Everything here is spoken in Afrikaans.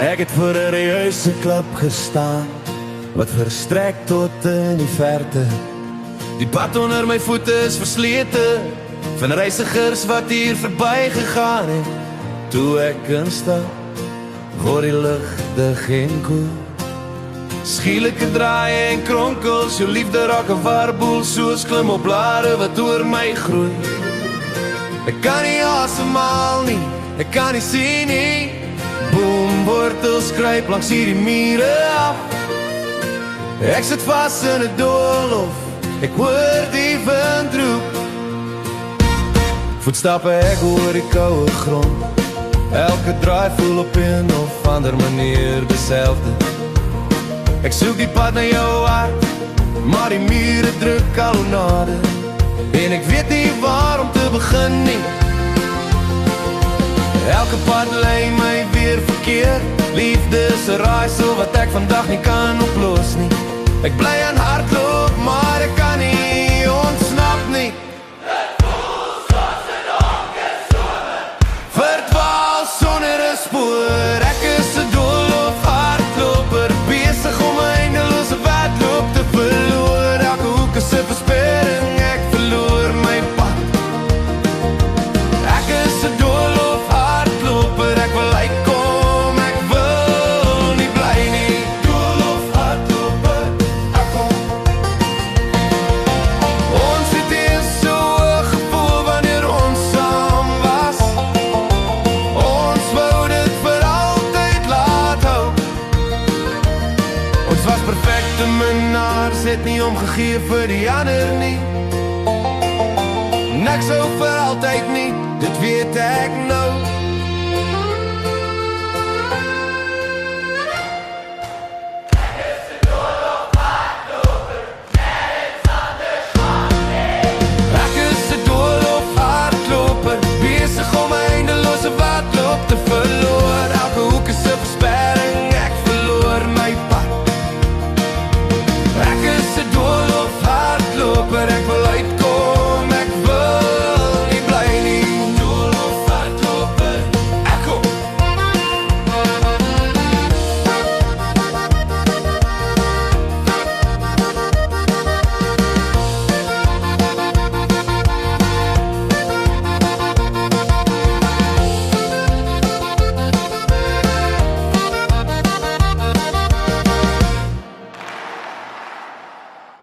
Ek het voor 'n reuse klip gestaan wat verstrek tot in die verte. Die pad onder my voete is verslete van reisigers wat hier verby gegaan het. Toe ek instap, word die lug dig en koel. Skielike draaie en kronkels, jou liefde raak 'n warboel, soos klim op blare wat oor my groei. Ek kan nie asemhaal nie, ek kan nie sien nie. Boomwortels kruip langs hierdie mure af. Ek sit vas in 'n doolhof, ek hoor die wind roep. Voetstappe ek hoor die koue grond. Elke draai voel op een of ander manier dezelfde. Ek soek die pad na jou hart, maar die mure druk al hoe nader. En ek weet nie waar om te begin nie. Elke pad lei my weer verkeerd. Liefde is 'n raaisel wat ek vandag nie kan oplos nie. Ek bly aan hardloop, maar ek kan nie ontsnap nie. Het voel soos 'n donker somer, Verdwaal sonder 'n spoor. Ek is 'n doolhof hardloper, besig om 'n eindelose wedloop te verloor. Elke hoek is 'n versperring, ek verloor my pad. Ek is 'n doolhof hardloper, ek wil uitkom, ek wil nie bly nie. Doolhof hardloper, ek kom. Ons het eens so 'n gevoel wanneer ons saam was. Ons wou dit vir altyd laat hou. Ons was perfekte minnaars, het nie omgegee vir die ander nie. Niks sou vir altyd nie, dit weet ek nou.